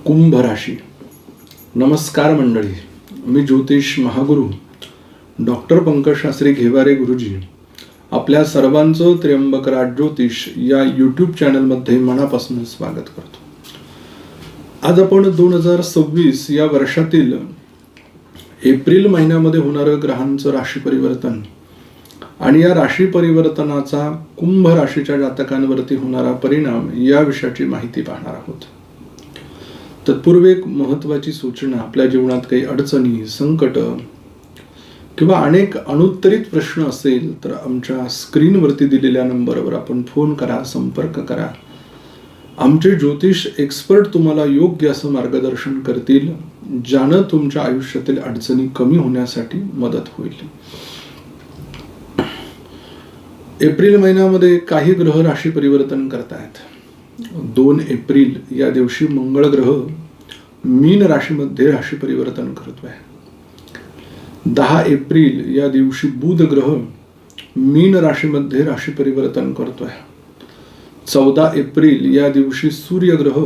कुंभ राशी. नमस्कार मंडळी, मी ज्योतिष महागुरु डॉक्टर पंकज शास्त्री घेवारे गुरुजी आपल्या सर्वांचं त्र्यंबक राज ज्योतिष या यूट्यूब चॅनलमध्ये मनापासून स्वागत करतो. आज आपण 2026 या वर्षातील एप्रिल महिन्यामध्ये होणारं ग्रहांचं राशी परिवर्तन आणि या राशी परिवर्तनाचा कुंभ राशीच्या जातकांवरती होणारा परिणाम या विषयाची माहिती पाहणार आहोत. तत्पूर्वी एक महत्त्वाची सूचना, आपल्या जीवनात काही अडचणी, संकट किंवा अनेक अनुत्तरित प्रश्न असेल तर आमच्या स्क्रीनवरती दिलेल्या नंबरवर आपण फोन करा, संपर्क करा. आमचे ज्योतिष एक्सपर्ट तुम्हाला योग्य असं मार्गदर्शन करतील, ज्यानं तुमच्या आयुष्यातील अडचणी कमी होण्यासाठी मदत होईल. एप्रिल महिन्यामध्ये काही ग्रह राशी परिवर्तन करतायत. 2 एप्रिल या दिवशी मंगळ ग्रह मीन राशीमध्ये राशी परिवर्तन करतोय. 10 एप्रिल या दिवशी बुध ग्रह मीन राशीमध्ये राशी परिवर्तन करतोय. 14 एप्रिल या दिवशी सूर्य ग्रह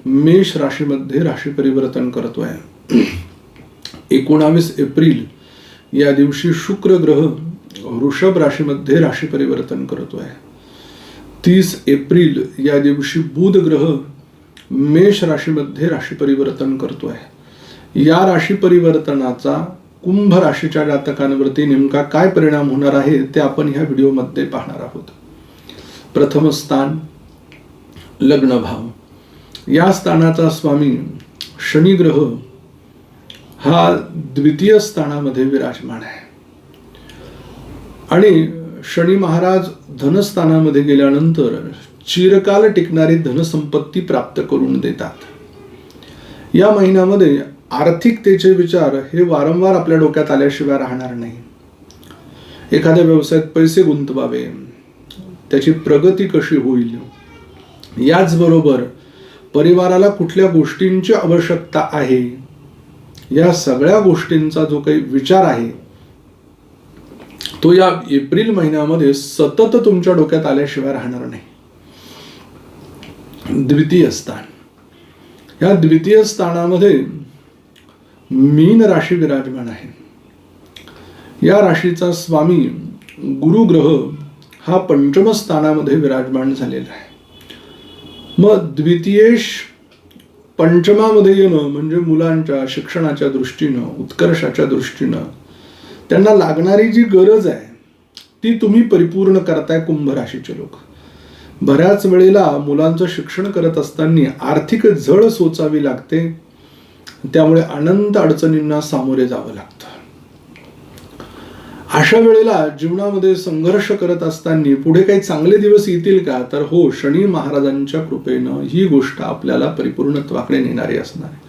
मेष राशीमध्ये राशी परिवर्तन करतोय. 19 एप्रिल या दिवशी शुक्र ग्रह वृषभ राशीमध्ये राशी परिवर्तन करतोय. 30 एप्रिल या दिवशी बुध ग्रह मेष राशीमध्ये राशी परिवर्तन करतोय. या राशी परिवर्तनाचा कुंभ राशीच्या जातकांवरती नेमका काय परिणाम होणार आहे ते आपण ह्या व्हिडिओमध्ये पाहणार आहोत. प्रथम स्थान लग्न भाव. या स्थानाचा स्वामी शनी ग्रह हा द्वितीय स्थानामध्ये विराजमान आहे आणि शनी महाराज धनस्थानामध्ये गेल्यानंतर चिरकाल टिकणारी धनसंपत्ती प्राप्त करून देतात. या महिन्यामध्ये आर्थिकतेचे विचार हे वारंवार आपल्या डोक्यात आल्याशिवाय राहणार नाही. एखाद्या व्यवसायात पैसे गुंतवावे, त्याची प्रगती कशी होईल, याचबरोबर परिवाराला कुठल्या गोष्टींची आवश्यकता आहे, या सगळ्या गोष्टींचा जो काही विचार आहे तो या एप्रिल महिन्यामध्ये सतत तुमच्या डोक्यात आल्याशिवाय राहणार नाही. द्वितीय स्थान. या द्वितीय स्थानामध्ये मीन राशी विराजमान आहे. या राशीचा स्वामी गुरु ग्रह हा पंचम स्थानामध्ये विराजमान झालेला आहे. मग द्वितीयेश पंचमामध्ये येणं म्हणजे मुलांच्या शिक्षणाच्या दृष्टीनं, उत्कर्षाच्या दृष्टीनं त्यांना लागणारी जी गरज आहे ती तुम्ही परिपूर्ण करताय कुंभ राशीचे लोक. बऱ्याच वेळेला मुलांचं शिक्षण करत असताना आर्थिक झळ सोचावी लागते, त्यामुळे अनंत अडचणींना सामोरे जावं लागतं. अशा वेळेला जीवनामध्ये संघर्ष करत असताना पुढे काही चांगले दिवस येतील का, तर हो, शनी महाराजांच्या कृपेनं ही गोष्ट आपल्याला परिपूर्णत्वाकडे नेणारी असणार आहे.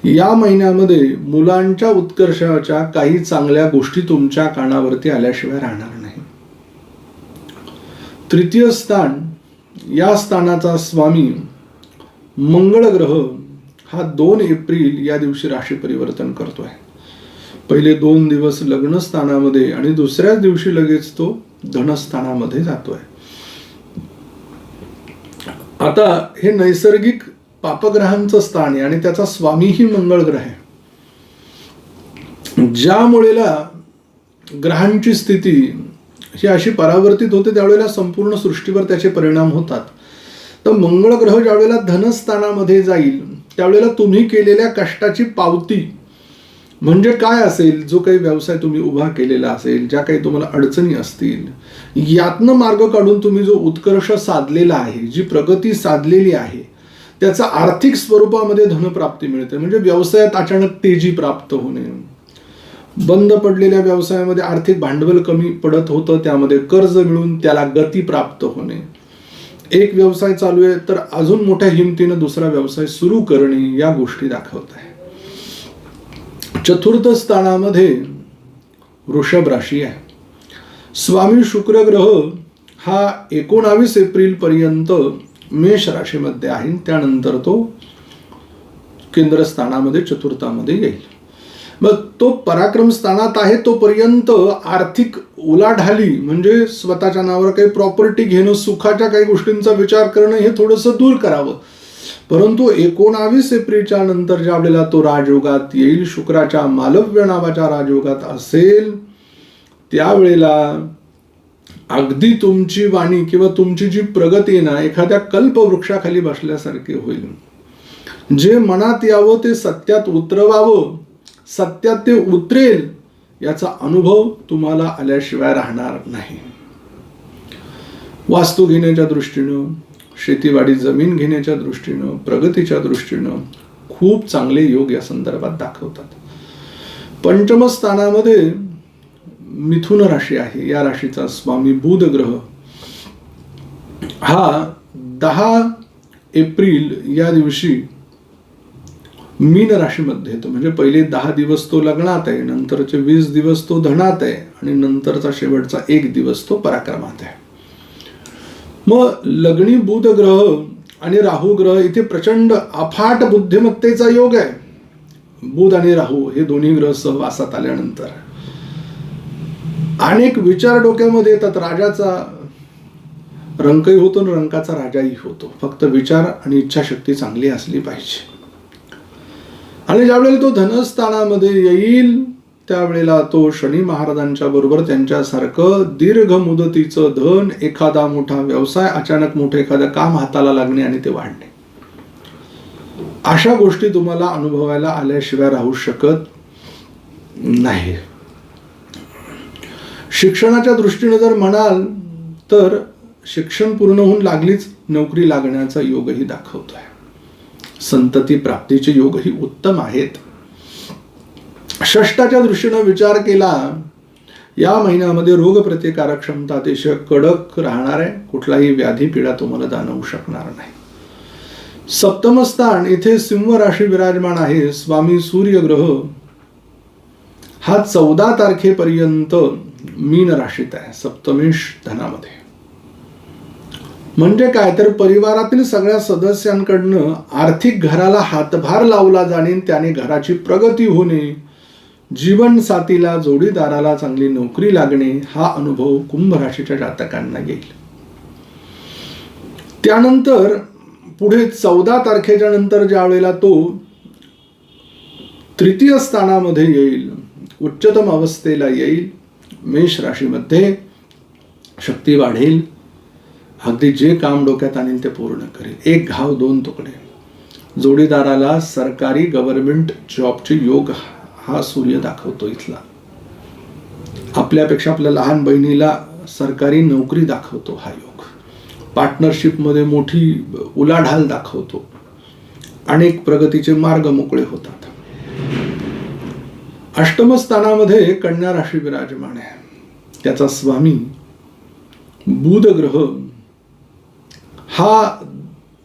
या महिन्यामध्ये मुलांच्या उत्कर्षाच्या काही चांगल्या गोष्टी तुमच्या कानावरती आल्याशिवाय राहणार नाही. तृतीय स्थान. या स्थानाचा स्वामी मंगळ ग्रह हा 2 एप्रिल या दिवशी राशी परिवर्तन करतोय. पहिले 2 दिवस लग्न स्थानामध्ये आणि दुसऱ्याच दिवशी लगेच तो धनस्थानामध्ये जातोय. आता हे नैसर्गिक पापग्रहांचं स्थान आहे आणि त्याचा स्वामीही मंगळ ग्रह आहे. ज्यामुळेला ग्रहांची स्थिती ही अशी परावर्तित होते त्यावेळेला संपूर्ण सृष्टीवर त्याचे परिणाम होतात. तर मंगळ ग्रह ज्यावेळेला धनस्थानामध्ये जाईल त्यावेळेला तुम्ही केलेल्या कष्टाची पावती म्हणजे काय असेल, जो काही व्यवसाय तुम्ही उभा केलेला असेल, ज्या काही तुम्हाला अडचणी असतील, यातनं मार्ग काढून तुम्ही जो उत्कर्ष साधलेला आहे, जी प्रगती साधलेली आहे, त्याचा आर्थिक स्वरूपामध्ये धनप्राप्ती मिळते. म्हणजे व्यवसायात अचानक तेजी प्राप्त होणे, बंद पडलेल्या व्यवसायामध्ये आर्थिक भांडवल कमी पडत होतं, त्यामध्ये कर्ज मिळून त्याला गती प्राप्त होणे, एक व्यवसाय चालू आहे तर अजून मोठ्या हिमतीनं दुसरा व्यवसाय सुरू करणे, या गोष्टी दाखवत आहे. चतुर्थ स्थानामध्ये वृषभ राशी आहे. स्वामी शुक्र ग्रह हा 19 एप्रिल पर्यंत मेष राशीमध्ये आहे, त्यानंतर तो केंद्रस्थानामध्ये चतुर्थामध्ये येईल. मग तो पराक्रम स्थानात आहे तोपर्यंत आर्थिक उलाढाली म्हणजे स्वतःच्या नावावर काही प्रॉपर्टी घेणं, सुखाच्या काही गोष्टींचा विचार करणं हे थोडंसं दूर करावं. परंतु 19 एप्रिलच्या नंतर ज्या वेळेला तो राजयोगात येईल, शुक्राच्या मालव्य नावाच्या राजयोगात असेल, त्यावेळेला अगदी तुमची वाणी किंवा तुमची जी प्रगती ना एखाद्या कल्पवृक्षाखाली बसल्यासारखे होईल. जे मनात यावं ते सत्यात उतरवावं, सत्यात ते उतरेल याचा अनुभव तुम्हाला आल्याशिवाय राहणार नाही. वास्तू घेण्याच्या दृष्टीनं, शेतीवाडी जमीन घेण्याच्या दृष्टीनं, प्रगतीच्या दृष्टीनं खूप चांगले योग या संदर्भात दाखवतात. पंचम स्थानामध्ये मिथुन राशी आहे. या राशीचा स्वामी बुध ग्रह हा 10 एप्रिल या दिवशी मीन राशीमध्ये येतो. म्हणजे पहिले 10 दिवस तो लग्नात आहे, नंतरचे 20 दिवस तो धनात आहे आणि नंतरचा शेवटचा 1 दिवस तो पराक्रमात आहे. मग लग्नी बुध ग्रह आणि राहू ग्रह इथे प्रचंड अफाट बुद्धिमत्तेचा योग आहे. बुध आणि राहू हे दोन्ही ग्रह सहवासात आल्यानंतर अनेक विचार डोक्यामध्ये येतात. राजाचा रंकही होतो आणि रंकाचा राजाही होतो. फक्त विचार आणि इच्छाशक्ती चांगली असली पाहिजे. आणि ज्यावेळेला तो धनस्थानामध्ये येईल त्यावेळेला तो शनी महाराजांच्या बरोबर त्यांच्यासारखं दीर्घ मुदतीचं धन, एखादा मोठा व्यवसाय, अचानक मोठं एखादं काम हाताला लागणे आणि ते वाढणे, अशा गोष्टी तुम्हाला अनुभवायला आल्याशिवाय राहू शकत नाही. शिक्षणाच्या दृष्टीने जर म्हणाल तर शिक्षण पूर्ण होऊन लागलीच नोकरी लागण्याचा योगही दाखवतोय. संतती प्राप्तीचे योगही उत्तम आहेत. षष्टाच्या दृष्टीने विचार केला, या महिन्यामध्ये रोग प्रतिकारक क्षमता अतिशय कडक राहणार आहे. कुठलाही व्याधी पीडा तुम्हाला जाणवू शकणार नाही. सप्तम स्थान इथे सिंह राशी विराजमान आहे. स्वामी सूर्य ग्रह हा 14 तारखेपर्यंत मीन राशीत आहे, सप्तमेश धनामध्ये. म्हणजे काय तर परिवारातील सगळ्या सदस्यांकडनं आर्थिक घराला हातभार लावला जाणे, त्याने घराची प्रगती होणे, जीवन साथीला, जोडीदाराला चांगली नोकरी लागणे, हा अनुभव कुंभ राशीच्या जातकांना येईल. त्यानंतर पुढे 14 तारखेच्या नंतर ज्या वेळेला तो तृतीय स्थानामध्ये येईल, उच्चतम अवस्थेला येईल, मेष राशीमध्ये शक्ती वाढेल. अगदी जे काम डोक्यात आणेल ते पूर्ण करेल. एक घाव दोन तुकडे. जोडीदाराला सरकारी गव्हर्नमेंट जॉबचे योग हा सूर्य दाखवतो इथला. आपल्यापेक्षा आपल्या लहान बहिणीला सरकारी नोकरी दाखवतो हा योग. पार्टनरशिपमध्ये मोठी उलाढाल दाखवतो. अनेक प्रगतीचे मार्ग मोकळे होतात. अष्टम स्थानामध्ये कन्या राशी विराजमान आहे. त्याचा स्वामी बुध ग्रह हा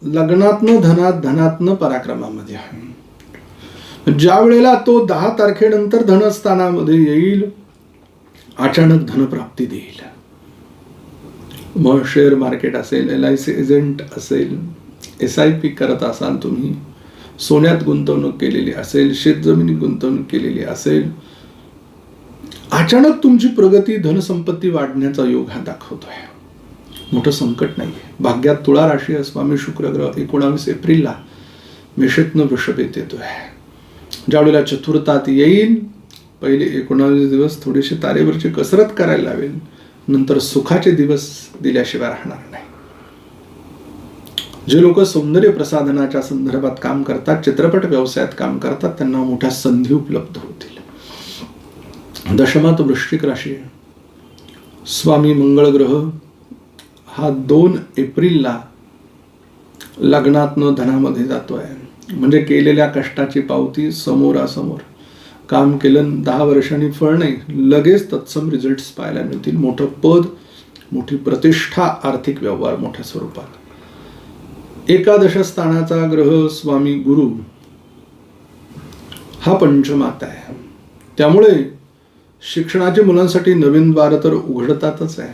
लग्नातनं धनात, धनातनं पराक्रमामध्ये आहे. ज्या वेळेला तो 10 तारखेनंतर धनस्थानामध्ये येईल, अचानक धनप्राप्ती देईल. मग शेअर मार्केट असेल, LIC एजंट असेल, SIP करत असाल तुम्ही, सोन्यात गुंतवणूक केलेली असेल, शेतजमिनीत गुंतवणूक केलेली असेल, अचानक तुमची प्रगती, धनसंपत्ती वाढण्याचा योग हा दाखवतोय. मोठं संकट नाहीये. भाग्यात तुळा राशी आहे. स्वामी शुक्र ग्रह 19 एप्रिलला मेषेतनं वृषभेत येतोय. ज्यावेळेला चतुर्थात येईल, पहिले 19 दिवस थोडीशी तारेवरची कसरत करायला लावेल, नंतर सुखाचे दिवस दिल्याशिवाय राहणार नाही. जे लोक सौंदर्य प्रसाधनाच्या संदर्भात काम करतात, चित्रपट व्यवसायात काम करतात, त्यांना मोठ्या संधी उपलब्ध होतील. दशमात वृश्चिक राशी आहे. स्वामी मंगळ ग्रह हा 2 एप्रिलला लग्नातनं धनामध्ये जातोय. म्हणजे केलेल्या कष्टाची पावती समोरासमोर. काम केलं 10 वर्षांनी फळ नाही, लगेच तत्सम रिझल्ट पाहायला मिळतील. मोठं पद, मोठी प्रतिष्ठा, आर्थिक व्यवहार मोठ्या स्वरूपात. एकादश स्थानाचा ग्रह स्वामी गुरु हा पंचमात आहे. त्यामुळे शिक्षणाच्या मुलांसाठी नवीन द्वार तर उघडतातच आहे,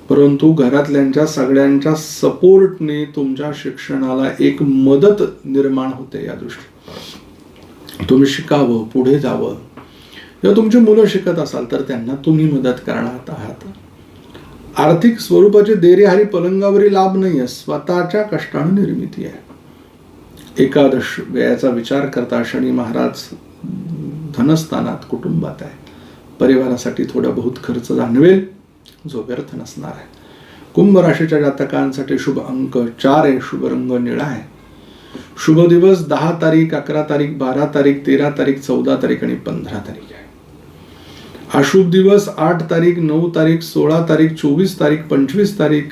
परंतु घरातल्यांच्या सगळ्यांच्या सपोर्टने तुमच्या शिक्षणाला एक मदत निर्माण होते. या दृष्टी तुम्ही शिकावं, पुढे जावं. जेव्हा तुमची मुलं शिकत असाल तर त्यांना तुम्ही मदत करणार आहात. आर्थिक स्वरूपाचे देरेहारी पलंगावरील लाभ नाही आहे, स्वतःच्या कष्टाने निर्मिती आहे. एकादश व्ययाचा विचार करता शनी महाराज धनस्थानात कुटुंबात आहे. परिवारासाठी थोडा बहुत खर्च जाणवेल जो व्यर्थ नसणार आहे. कुंभ राशीच्या जातकांसाठी शुभ अंक 4 आहे. शुभ रंग निळा आहे. शुभ दिवस 10 तारीख, 11 तारीख, 12 तारीख, 13 तारीख, 14 तारीख आणि 15 तारीख आहे. अशुभ दिवस 8 तारीख, 9 तारीख, 16 तारीख, 24 तारीख, 25 तारीख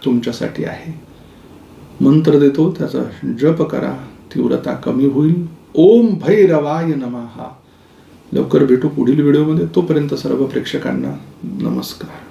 तुमच्यासाठी आहे. मंत्र देतो, त्याचा जप करा, तीव्रता कमी होईल. ओम भैरवाय नमः. लवकर भेटू पुढील व्हिडिओमध्ये. तोपर्यंत सर्व प्रेक्षकांना नमस्कार.